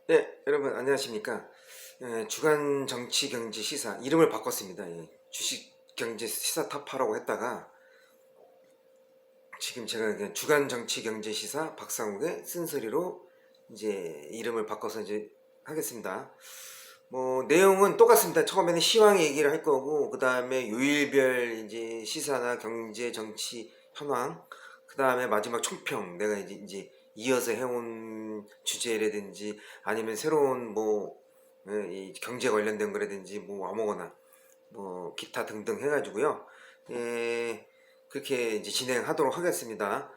네, 여러분 안녕하십니까? 주간 정치 경제 시사 이름을 바꿨습니다. 주식 경제 시사 타파라고 했다가 지금 제가 그냥 주간 정치 경제 시사 박상욱의 쓴소리로 이제 이름을 바꿔서 이제 하겠습니다. 뭐 내용은 똑같습니다. 처음에는 시황 얘기를 할 거고, 그 다음에 요일별 이제 시사나 경제 정치 현황, 그 다음에 마지막 총평, 내가 이제 이어서 해온 주제라든지 아니면 새로운 뭐 이 경제 관련된 거라든지 뭐 아무거나 뭐 기타 등등 해가지고요. 그렇게 이제 진행하도록 하겠습니다.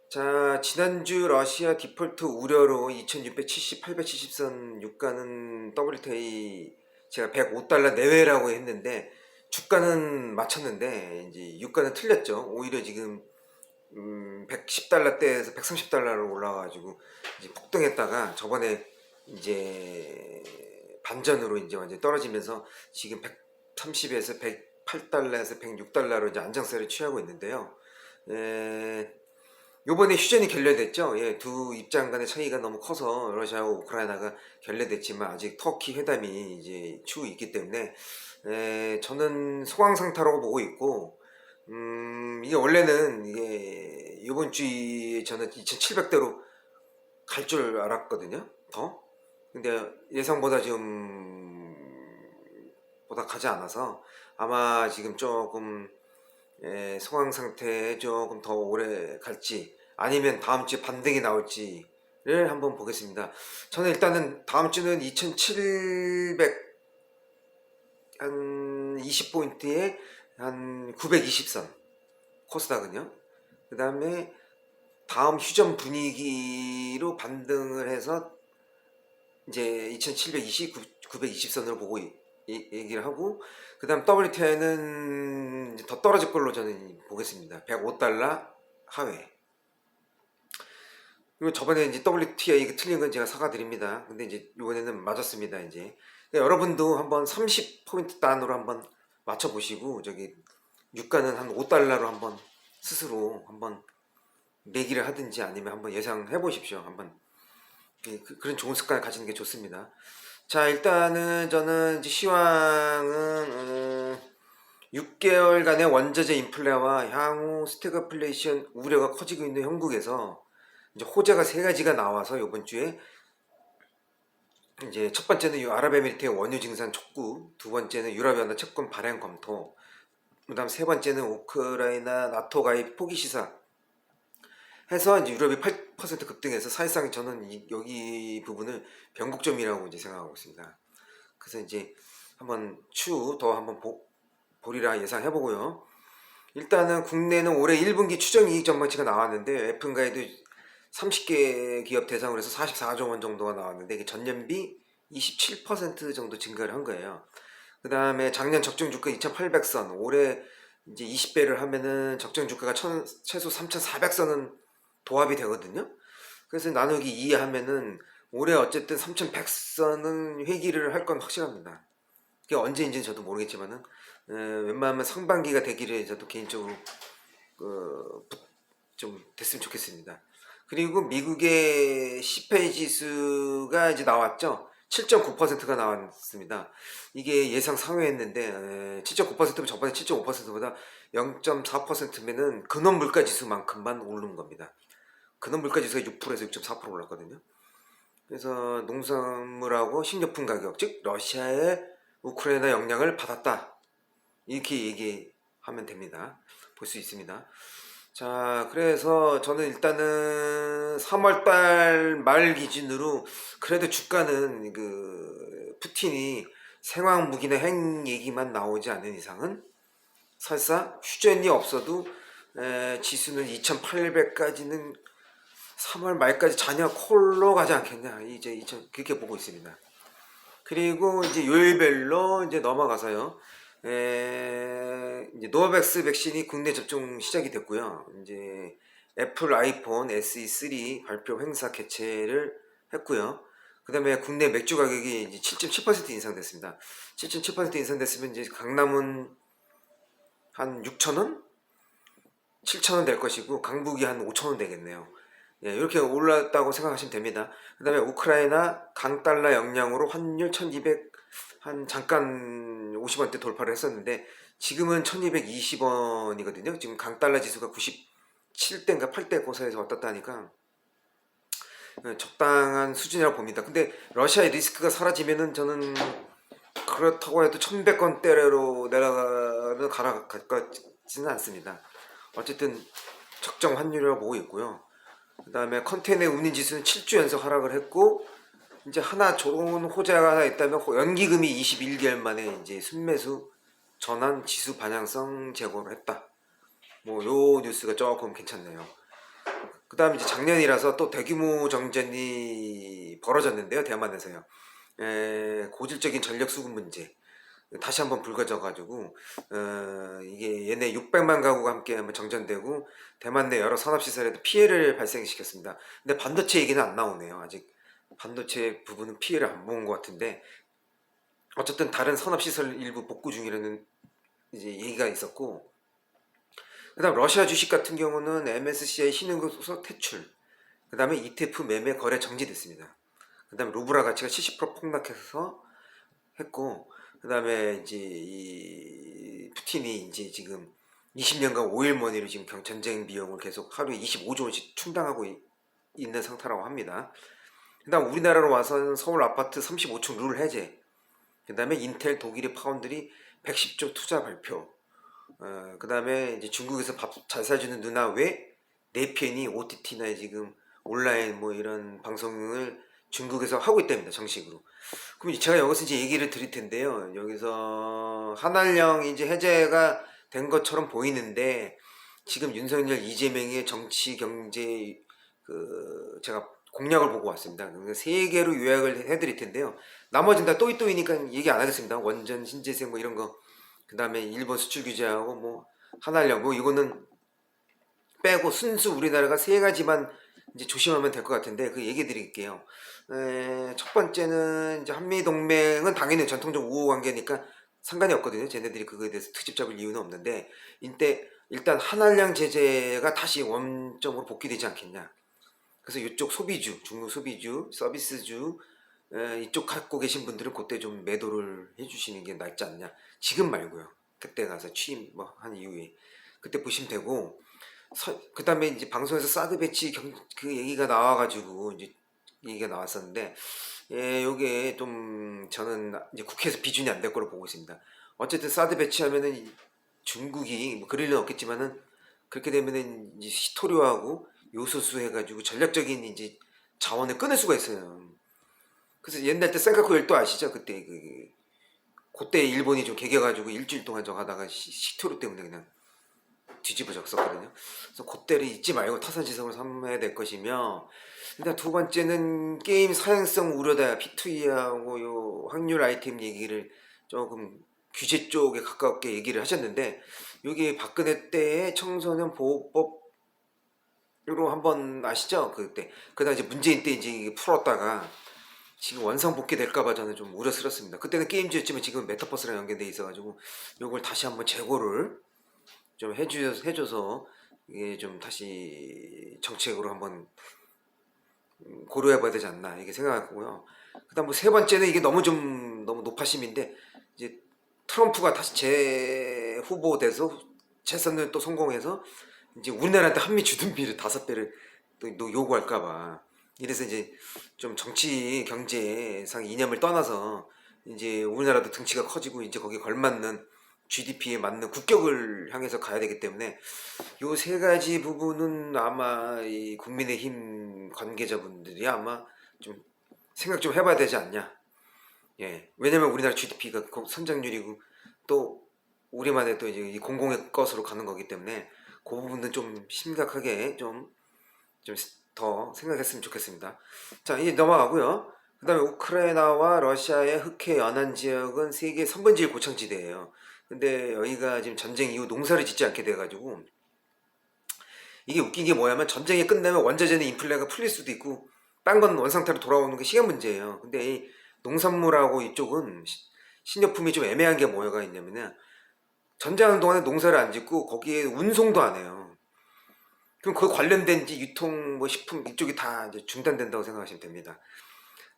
자, 지난주 러시아 디폴트 우려로 2670, 870선 유가는 WTI 제가 105달러 내외라고 했는데 주가는 맞췄는데 이제 유가는 틀렸죠. 오히려 지금 110달러대에서 130달러로 올라와가지고 이제 폭등했다가 저번에 이제 반전으로 이제 완전 떨어지면서 지금 130에서 108달러에서 106달러로 이제 안정세를 취하고 있는데요. 요번에 휴전이 결렬됐죠. 두 입장 간의 차이가 너무 커서 러시아와 우크라이나가 결렬됐지만 아직 터키 회담이 이제 추후 있기 때문에 저는 소강상타라고 보고 있고, 이게 원래는 이게 이번 주에 저는 2700대로 갈 줄 알았거든요. 더. 근데 예상보다 지금 보다 가지 않아서 아마 지금 조금 소강 상태에 조금 더 오래 갈지 아니면 다음 주에 반등이 나올지를 한번 보겠습니다. 저는 일단은 다음 주는 2700 한 20포인트에 한 920선 코스닥은요. 그 다음에 다음 휴전 분위기로 반등을 해서 이제 2720, 920선으로 보고 얘기를 하고, 그 다음 WTI는 더 떨어질 걸로 저는 보겠습니다. 105달러 하회. 그리고 저번에 이제 WTI 틀린 건 제가 사과드립니다. 근데 이제 이번에는 맞았습니다. 이제 그러니까 여러분도 한번 30포인트 단으로 한번 맞춰보시고, 저기 유가는 한 5달러로 한번 스스로 한번 내기를 하든지 아니면 한번 예상해 보십시오. 한번 그런 좋은 습관을 가지는 게 좋습니다. 자, 일단은 저는 이제 시황은 6개월간의 원자재 인플레와 향후 스태그플레이션 우려가 커지고 있는 형국에서 이제 호재가 세 가지가 나와서 이번 주에 이제 첫 번째는 아랍에미리트의 원유 증산 촉구, 두 번째는 유럽연합 채권 발행 검토, 그다음 세 번째는 우크라이나 나토 가입 포기 시사 해서 이제 유럽이 8% 급등해서 사실상 저는 여기 부분을 변곡점이라고 이제 생각하고 있습니다. 그래서 이제 한번 추후 더 한번 보리라 예상해보고요. 일단은 국내는 올해 1분기 추정이익 전망치가 나왔는데 F인가에도 30개 기업 대상으로 해서 44조 원 정도가 나왔는데 이게 전년비 27% 정도 증가를 한 거예요. 그 다음에 작년 적정 주가 2,800선, 올해 이제 20배를 하면은 적정 주가가 최소 3,400선은 도합이 되거든요. 그래서 나누기 2 하면은 올해 어쨌든 3,100선은 회기를 할 건 확실합니다. 그게 언제인지는 저도 모르겠지만은 웬만하면 상반기가 되기를 저도 개인적으로 좀 됐으면 좋겠습니다. 그리고 미국의 CPI 지수가 이제 나왔죠. 7.9%가 나왔습니다. 이게 예상 상회했는데 7.9%면 저번에 7.5%보다 0.4%면은 근원 물가 지수만큼만 오른 겁니다. 근원 물가 지수가 6%에서 6.4% 올랐거든요. 그래서 농산물하고 식료품 가격, 즉 러시아의 우크라이나 영향을 받았다, 이렇게 얘기하면 됩니다. 볼 수 있습니다. 자, 그래서 저는 일단은 3월달 말 기준으로 그래도 주가는 푸틴이 생화학 무기나 핵 얘기만 나오지 않는 이상은 설사 휴전이 없어도 지수는 2800까지는 3월 말까지 잔여 콜로 가지 않겠냐, 이제 그렇게 보고 있습니다. 그리고 이제 요일별로 이제 넘어가서요. 이제 노바백스 백신이 국내 접종 시작이 됐고요. 이제 애플 아이폰 SE3 발표 행사 개최를 했고요. 그 다음에 국내 맥주 가격이 이제 7.7% 인상됐습니다. 7.7% 인상됐으면 이제 강남은 한 6,000원? 7,000원 될 것이고 강북이 한 5,000원 되겠네요. 예, 이렇게 올랐다고 생각하시면 됩니다. 그 다음에 우크라이나 강달러 영향으로 환율 1200, 한 잠깐 50원대 돌파를 했었는데 지금은 1220원이거든요. 지금 강달러 지수가 97대인가 8대 고사에서 왔다 갔다 하니까 적당한 수준이라고 봅니다. 근데 러시아의 리스크가 사라지면은 저는 그렇다고 해도 1100원대로 내려가는 가라 갈 것 같지는 않습니다. 어쨌든 적정 환율이라고 보고 있고요. 그 다음에 컨테이너 운임 지수는 7주 연속 하락을 했고, 이제 하나 좋은 호재가 하나 있다면 연기금이 21개월 만에 이제 순매수 전환 지수 반영성 제고를 했다. 뭐 요 뉴스가 조금 괜찮네요. 그 다음에 이제 작년이라서 또 대규모 정전이 벌어졌는데요. 대만에서요. 고질적인 전력 수급 문제 다시 한번 불거져가지고 이게 얘네 600만 가구가 함께 한번 정전되고 대만 내 여러 산업시설에도 피해를 발생시켰습니다. 근데 반도체 얘기는 안 나오네요. 아직 반도체 부분은 피해를 안 본 것 같은데 어쨌든 다른 산업시설 일부 복구 중이라는 이제 얘기가 있었고, 그 다음 러시아 주식 같은 경우는 MSCI 신흥국서 퇴출, 그 다음에 ETF 매매 거래 정지됐습니다. 그 다음에 루브라 가치가 70% 폭락해서 했고, 그 다음에 이제 이 푸틴이 이제 지금 20년간 5일 money로 지금 전쟁 비용을 계속 하루에 25조 원씩 충당하고 있는 상태라고 합니다. 그 다음 우리나라로 와서는 서울 아파트 35층 룰 해제, 그 다음에 인텔 독일의 파운드리 110조 투자 발표, 그 다음에 이제 중국에서 밥 잘 사주는 누나 왜 네편이 OTT나 지금 온라인 뭐 이런 방송을 중국에서 하고 있답니다. 정식으로. 그럼 제가 여기서 이제 얘기를 드릴 텐데요. 여기서 한알령 이제 해제가 된 것처럼 보이는데 지금 윤석열 이재명의 정치 경제 그 제가 공약을 보고 왔습니다. 그러니까 세 개로 요약을 해드릴 텐데요. 나머지는 다 또이또이니까 얘기 안 하겠습니다. 원전 신재생 뭐 이런 거, 그 다음에 일본 수출 규제하고 뭐 한알령 뭐 이거는 빼고 순수 우리나라가 세 가지만 이제 조심하면 될 것 같은데 그 얘기 드릴게요. 첫 번째는 이제 한미 동맹은 당연히 전통적 우호 관계니까 상관이 없거든요. 쟤네들이 그거에 대해서 트집 잡을 이유는 없는데 이때 일단 한알량 제재가 다시 원점으로 복귀되지 않겠냐. 그래서 이쪽 소비주, 중국 소비주, 서비스주 이쪽 갖고 계신 분들은 그때 좀 매도를 해주시는 게 낫지 않냐. 지금 말고요. 그때 가서 취임 뭐 한 이후에 그때 보시면 되고, 그 다음에 이제 방송에서 사드 배치 그 얘기가 나와가지고 이제 얘기가 나왔었는데, 요게 좀 저는 이제 국회에서 비준이 안 될 거로 보고 있습니다. 어쨌든 사드 배치하면은 중국이 뭐 그럴 리는 없겠지만은 그렇게 되면은 이제 시토류하고 요소수 해가지고 전략적인 이제 자원을 끊을 수가 있어요. 그래서 옛날 때 센카쿠 열도 아시죠? 그때 일본이 좀 개겨가지고 일주일 동안 저 하다가 시토류 때문에 그냥 뒤집어졌었거든요. 그래서 그때를 잊지 말고 타산지성을 삼아야 될 것이며, 일단 두 번째는 게임 사행성 우려다. P2E하고 요 확률 아이템 얘기를 조금 규제 쪽에 가깝게 얘기를 하셨는데, 여기 박근혜 때의 청소년 보호법으로 한번 아시죠? 그때 그러다 이제 문재인 때 이제 이게 풀었다가 지금 원상복귀 될까봐 저는 좀 우려스럽습니다. 그때는 게임즈였지만 지금 메타버스랑 연계돼 있어가지고 요걸 다시 한번 재고를 좀 해줘서 이게 좀 다시 정책으로 한번 고려해봐야 되지 않나 이게 생각하고요. 그다음 뭐 세 번째는 이게 너무 노파심인데 이제 트럼프가 다시 재후보돼서 재선을 또 성공해서 이제 우리나라한테 한미 주둔비를 5배를 또 요구할까봐, 이래서 이제 좀 정치 경제상 이념을 떠나서 이제 우리나라도 등치가 커지고 이제 거기에 걸맞는 GDP에 맞는 국격을 향해서 가야 되기 때문에 요 세 가지 부분은 아마 이 국민의힘 관계자분들이 아마 좀 생각 좀 해봐야 되지 않냐. 예, 왜냐면 우리나라 GDP가 성장률이고 또 우리만의 또 이제 이 공공의 것으로 가는 거기 때문에 그 부분은 좀 심각하게 좀 더 생각했으면 좋겠습니다. 자, 이제 넘어가고요. 그 다음에 우크라이나와 러시아의 흑해 연안 지역은 세계 선번지일 고창지대예요. 근데 여기가 지금 전쟁 이후 농사를 짓지 않게 돼가지고 이게 웃긴 게 뭐냐면 전쟁이 끝나면 원자재는 인플레가 풀릴 수도 있고 딴 건 원상태로 돌아오는 게 시간 문제예요. 근데 이 농산물하고 이쪽은 식료품이 좀 애매한 게 뭐가 있냐면은 전쟁하는 동안에 농사를 안 짓고 거기에 운송도 안 해요. 그럼 그 관련된 이제 유통 뭐 식품 이쪽이 다 이제 중단된다고 생각하시면 됩니다.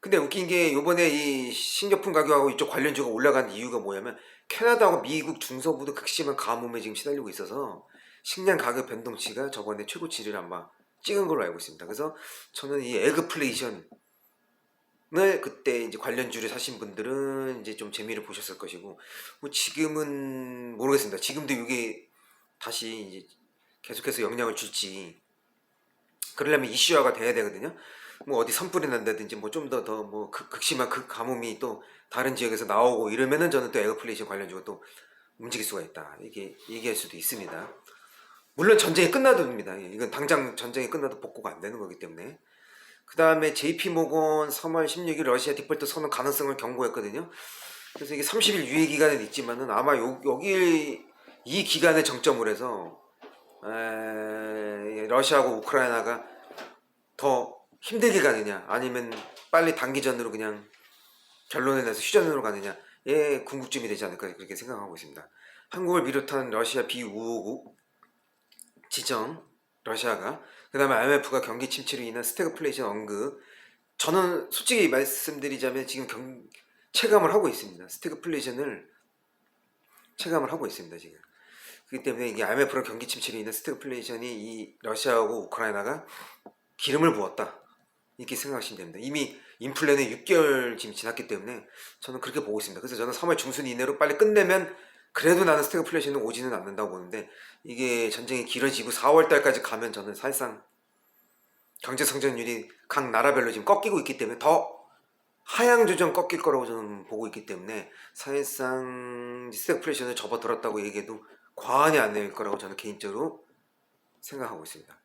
근데 웃긴 게 요번에 이 식료품 가격하고 이쪽 관련주가 올라간 이유가 뭐냐면 캐나다하고 미국 중서부도 극심한 가뭄에 지금 시달리고 있어서 식량 가격 변동치가 저번에 최고치를 아마 찍은 걸로 알고 있습니다. 그래서 저는 이 에그플레이션을 그때 이제 관련주를 사신 분들은 이제 좀 재미를 보셨을 것이고, 뭐 지금은 모르겠습니다. 지금도 이게 다시 이제 계속해서 영향을 줄지, 그러려면 이슈화가 돼야 되거든요. 뭐 어디 산불이 난다든지 뭐 좀 더 뭐 극심한 그 가뭄이 또 다른 지역에서 나오고 이러면은 저는 또 에어플레이션 관련주가 또 움직일 수가 있다, 이게 얘기할 수도 있습니다. 물론 전쟁이 끝나도 됩니다. 이건 당장 전쟁이 끝나도 복구가 안 되는 거기 때문에. 그 다음에 JP모건 3월 16일 러시아 디폴트 선언 가능성을 경고했거든요. 그래서 이게 30일 유예 기간은 있지만은 아마 여기 이 기간을 정점으로 해서 러시아하고 우크라이나가 더 힘들게 가느냐 아니면 빨리 단기전으로 그냥 결론을 내서 휴전으로 가느냐의 궁극점이 되지 않을까 그렇게 생각하고 있습니다. 한국을 비롯한 러시아 비우호국 지정 러시아가, 그 다음에 IMF가 경기 침체로 인한 스태그플레이션 언급, 저는 솔직히 말씀드리자면 지금 체감을 하고 있습니다. 스태그플레이션을 체감을 하고 있습니다 지금. 그렇기 때문에 이게 IMF랑 경기 침체로 인한 스태그플레이션이 이 러시아하고 우크라이나가 기름을 부었다 이렇게 생각하시면 됩니다. 이미 인플레는 6개월 지금 지났기 때문에 저는 그렇게 보고 있습니다. 그래서 저는 3월 중순 이내로 빨리 끝내면 그래도 나는 스태그플레이션은 오지는 않는다고 보는데, 이게 전쟁이 길어지고 4월 달까지 가면 저는 사실상 경제 성장률이 각 나라별로 지금 꺾이고 있기 때문에 더 하향 조정 꺾일 거라고 저는 보고 있기 때문에 사실상 스태그플레이션을 접어들었다고 얘기해도 과언이 안 될 거라고 저는 개인적으로 생각하고 있습니다.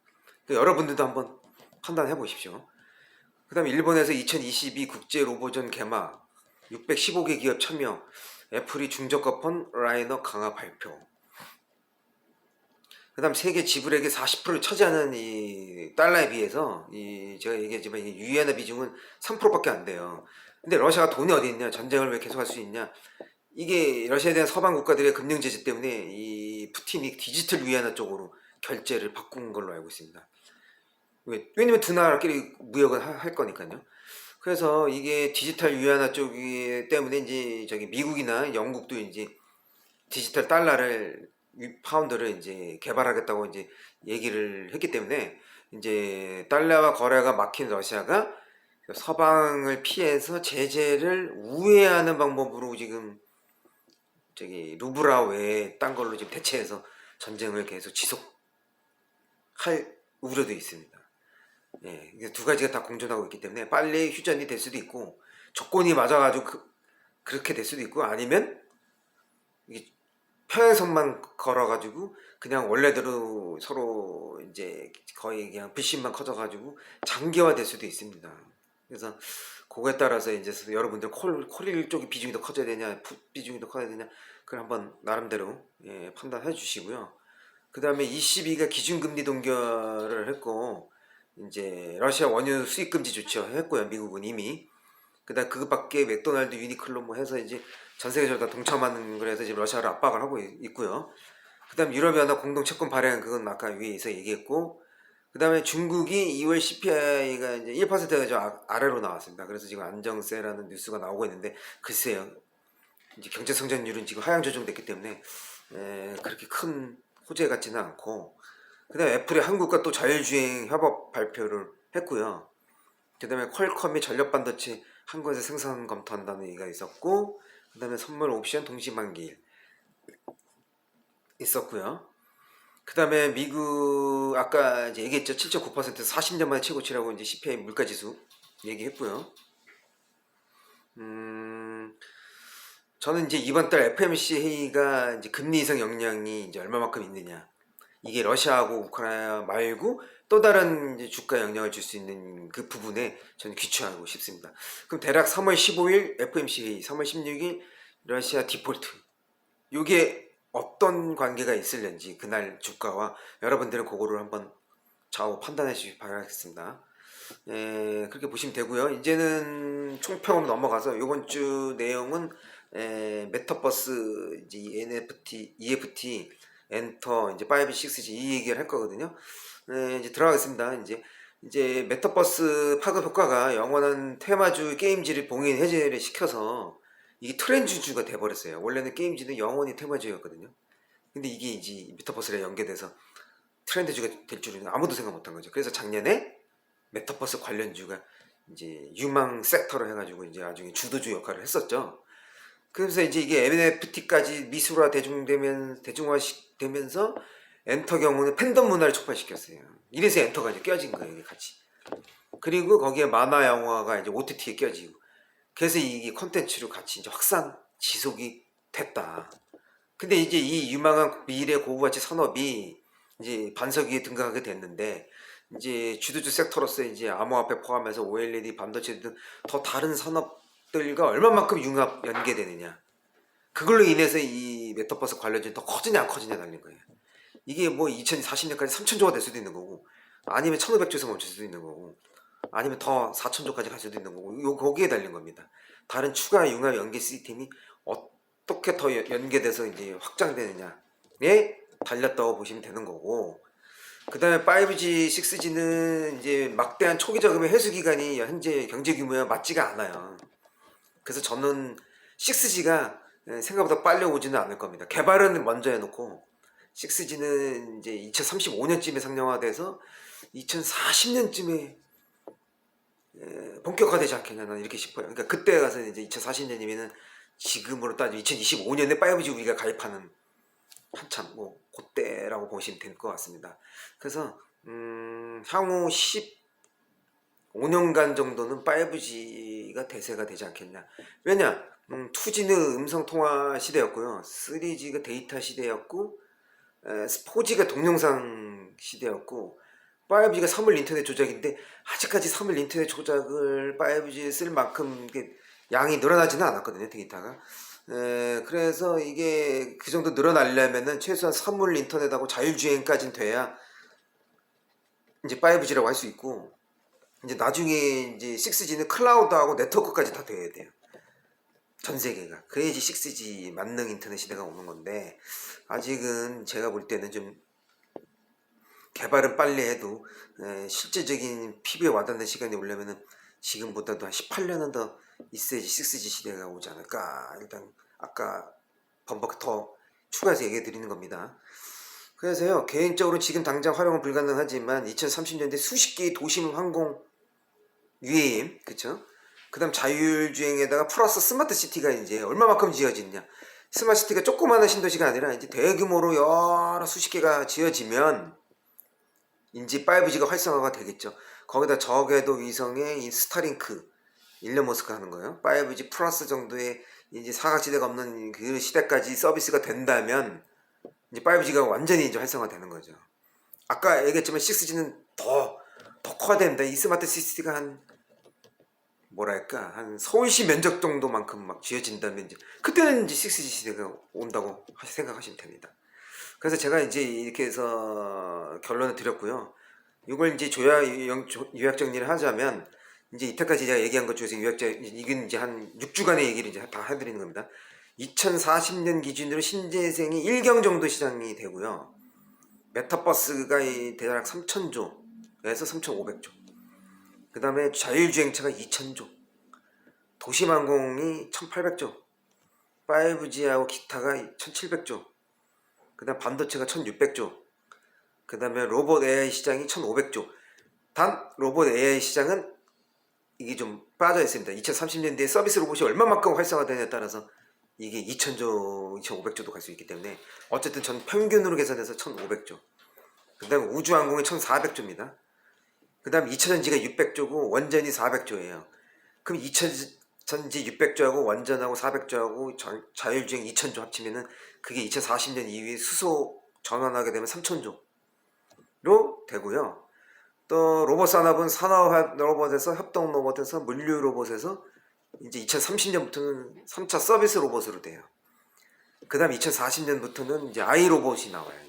여러분들도 한번 판단해 보십시오. 그 다음에 일본에서 2022 국제 로보전 개막, 615개 기업 참여, 애플이 중저가 폰 라이너 강화 발표. 그 다음 세계 지불액의 40%를 차지하는 이 달러에 비해서 제가 얘기했지만 이 유엔의 비중은 3%밖에 안 돼요. 근데 러시아가 돈이 어디 있냐, 전쟁을 왜 계속할 수 있냐, 이게 러시아에 대한 서방 국가들의 금융 제재 때문에 이 푸틴이 디지털 위안화 쪽으로 결제를 바꾼 걸로 알고 있습니다. 왜냐면 두 나라끼리 무역을 할 거니까요. 그래서 이게 디지털 위안화 쪽이 때문에 이제 저기 미국이나 영국도 이제 디지털 달러를 파운드를 이제 개발하겠다고 이제 얘기를 했기 때문에 이제 달러와 거래가 막힌 러시아가 서방을 피해서 제재를 우회하는 방법으로 지금 저기 루브라 외에 딴 걸로 지금 대체해서 전쟁을 계속 지속할 우려도 있습니다. 예, 이게 두 가지가 다 공존하고 있기 때문에 빨리 휴전이 될 수도 있고 조건이 맞아가지고 그렇게 될 수도 있고, 아니면 이게 평행선만 걸어가지고 그냥 원래대로 서로 이제 거의 그냥 불신만 커져가지고 장기화 될 수도 있습니다. 그래서 그거에 따라서 이제 여러분들 콜 쪽이 비중이 더 커져야 되냐 풋 비중이 더 커야 되냐 그걸 한번 나름대로 판단해 주시고요. 그 다음에 ECB가 기준금리 동결을 했고 이제 러시아 원유 수입 금지 조치했고요. 미국은 이미. 그다음 그것밖에 맥도날드, 유니클로 뭐 해서 이제 전 세계적으로 다 동참하는 거라서 지금 러시아를 압박을 하고 있고요. 그다음 유럽연합 공동 채권 발행, 그건 아까 위에서 얘기했고, 그다음에 중국이 2월 CPI가 이제 1%가 좀 아래로 나왔습니다. 그래서 지금 안정세라는 뉴스가 나오고 있는데, 글쎄요, 이제 경제 성장률은 지금 하향 조정됐기 때문에 그렇게 큰 호재 같지는 않고, 그다음에 애플이 한국과 또 자율주행 협업 발표를 했고요. 그다음에 퀄컴이 전력 반도체 한국에서 생산 검토한다는 얘기가 있었고, 그다음에 선물 옵션 동시만기일 있었고요. 그다음에 미국 아까 이제 얘기했죠. 7.9% 40년 만에 최고치라고 이제 CPI 물가지수 얘기했고요. 저는 이제 이번 달 FMC 회의가 이제 금리 인상 역량이 이제 얼마만큼 있느냐, 이게 러시아하고 우크라이나 말고 또 다른 이제 주가 영향을 줄 수 있는 그 부분에 저는 귀추하고 싶습니다. 그럼 대략 3월 15일 FMC 회의, 3월 16일 러시아 디폴트, 이게 어떤 관계가 있을는지 그날 주가와 여러분들은 그거를 한번 좌우 판단해 주시기 바라겠습니다. 그렇게 보시면 되고요. 이제는 총평으로 넘어가서 이번 주 내용은 메타버스, 이제 NFT, EFT, 엔터, 이제 5, 6G 이 얘기를 할 거거든요. 네, 이제 들어가겠습니다. 이제 메타버스 파급 효과가 영원한 테마주 게임지를 봉인 해제를 시켜서 이게 트렌드주가 돼버렸어요. 원래는 게임지는 영원히 테마주였거든요. 근데 이게 이제 메타버스랑 연계돼서 트렌드주가 될 줄은 아무도 생각 못한 거죠. 그래서 작년에 메타버스 관련주가 이제 유망 섹터로 해가지고 이제 나중에 주도주 역할을 했었죠. 그래서 이제 이게 NFT까지 미술화 대중화되면서 엔터 경우는 팬덤 문화를 촉발시켰어요. 이래서 엔터가 이제 껴진 거예요, 이게 같이. 그리고 거기에 만화 영화가 이제 OTT에 껴지고. 그래서 이게 콘텐츠로 같이 이제 확산, 지속이 됐다. 근데 이제 이 유망한 미래 고부가치 산업이 이제 반석 위에 등극하게 됐는데, 이제 주도주 섹터로서 이제 암호화폐 포함해서 OLED, 반도체 등 더 다른 산업들과 얼마만큼 융합 연계되느냐. 그걸로 인해서 이 메타버스 관련주는 더 커지냐 안 커지냐 달린 거예요. 이게 뭐 2040년까지 3천조가 될 수도 있는 거고, 아니면 1500조에서 멈출 수도 있는 거고, 아니면 더 4천조까지 갈 수도 있는 거고, 거기에 달린 겁니다. 다른 추가 융합 연계 시스템이 어떻게 더 연계돼서 이제 확장되느냐에 달렸다고 보시면 되는 거고, 그 다음에 5G, 6G는 이제 막대한 초기 저금의 회수 기간이 현재 경제 규모와 맞지가 않아요. 그래서 저는 6G가 생각보다 빨리 오지는 않을 겁니다. 개발은 먼저 해놓고 6G는 이제 2035년쯤에 상용화돼서 2040년쯤에 본격화되지 않겠냐 나는 이렇게 싶어요. 그러니까 그때 가서 이제 2040년이면은 지금으로 따지면 2025년에 5G 우리가 가입하는 한참 뭐 그때라고 보시면 될 것 같습니다. 그래서 향후 15년간 정도는 5G가 대세가 되지 않겠냐. 왜냐? 2G는 음성통화 시대였고요. 3G가 데이터 시대였고 4G가 동영상 시대였고 5G가 사물 인터넷 조작인데 아직까지 사물 인터넷 조작을 5G에 쓸 만큼 양이 늘어나지는 않았거든요. 데이터가. 그래서 이게 그 정도 늘어나려면은 최소한 사물 인터넷하고 자율주행까지는 돼야 이제 5G라고 할 수 있고, 이제 나중에 이제 6G는 클라우드하고 네트워크까지 다 돼야 돼요. 전 세계가. 그래야지 6G 만능 인터넷 시대가 오는 건데, 아직은 제가 볼 때는 좀 개발은 빨리 해도 실제적인 피부에 와닿는 시간이 오려면은 지금보다도 한 18년은 더 있어야지 6G 시대가 오지 않을까. 일단 아까 범벅 더 추가해서 얘기해 드리는 겁니다. 그래서요, 개인적으로 지금 당장 활용은 불가능하지만 2030년대 수십 개의 도심 항공 UAM, 그쵸? 그 다음 자율주행에다가 플러스 스마트 시티가 이제 얼마만큼 지어지느냐. 스마트 시티가 조그마한 신도시가 아니라 이제 대규모로 여러 수십 개가 지어지면 이제 5G가 활성화가 되겠죠. 거기다 저궤도 위성의 이 스타링크, 일론 머스크 하는 거예요. 5G 플러스 정도의 이제 사각지대가 없는 그 시대까지 서비스가 된다면 이제 5G가 완전히 이제 활성화되는 거죠. 아까 얘기했지만 6G는 더 커야 된다. 이 스마트 시티가 한 뭐랄까 한 서울시 면적 정도만큼 막 지어진다면 이제 그때는 이제 6G 시대가 온다고 생각하시면 됩니다. 그래서 제가 이제 이렇게 해서 결론을 드렸고요. 이걸 이제 요약 정리를 하자면 이제 이때까지 제가 얘기한 것 중에서 이건 이제 한 6주간의 얘기를 이제 다 해드리는 겁니다. 2040년 기준으로 신재생이 1경 정도 시장이 되고요. 메타버스가 대략 3,000조에서 3,500조. 그 다음에 자율주행차가 2,000조. 도심항공이 1,800조. 5G하고 기타가 1,700조. 그 다음 반도체가 1,600조. 그 다음에 로봇 AI 시장이 1,500조. 단 로봇 AI 시장은 이게 좀 빠져 있습니다. 2030년대에 서비스 로봇이 얼마만큼 활성화되냐에 따라서 이게 2,000조, 2,500조도 갈 수 있기 때문에 어쨌든 전 평균으로 계산해서 1,500조. 그 다음에 우주항공이 1,400조입니다. 그 다음 2차전지가 600조고 원전이 400조예요. 그럼 2차전지 600조하고 원전하고 400조하고 자율주행 2,000조 합치면은 그게 2040년 이후에 수소 전환하게 되면 3,000조로 되고요. 또 로봇 산업은 산업 로봇에서 협동 로봇에서 물류 로봇에서 이제 2030년부터는 3차 서비스 로봇으로 돼요. 그 다음 2040년부터는 이제 아이 로봇이 나와요.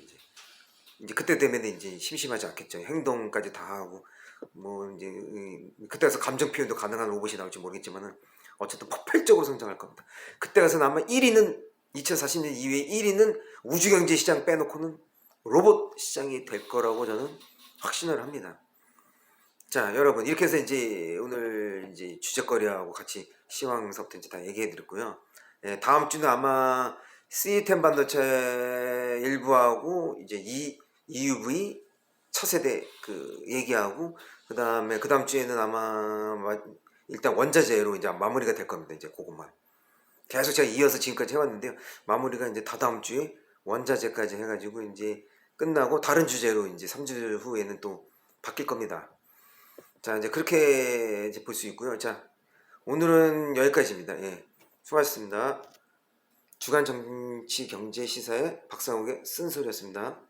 이제 그때 되면 이제 심심하지 않겠죠. 행동까지 다 하고 뭐 이제 그때가서 감정 표현도 가능한 로봇이 나올지 모르겠지만은 어쨌든 폭발적으로 성장할 겁니다. 그때 가서는 아마 1위는 2040년 이후에 1위는 우주경제 시장 빼놓고는 로봇 시장이 될 거라고 저는 확신을 합니다. 자, 여러분 이렇게 해서 이제 오늘 이제 주제거리하고 같이 시황서부터 이제 다 얘기해 드렸고요. 예, 다음 주는 아마 C10 반도체 일부하고 이제 EUV 차세대 그 얘기하고 그 다음 주에는 아마 일단 원자재로 이제 마무리가 될 겁니다. 이제 그것만 계속 제가 이어서 지금까지 해왔는데요. 마무리가 이제 다다음 주에 원자재까지 해가지고 이제 끝나고 다른 주제로 이제 3주 후에는 또 바뀔 겁니다. 자, 이제 그렇게 이제 볼 수 있고요. 자, 오늘은 여기까지입니다. 예. 수고하셨습니다. 주간 정치 경제 시사의 박상욱의 쓴소리였습니다.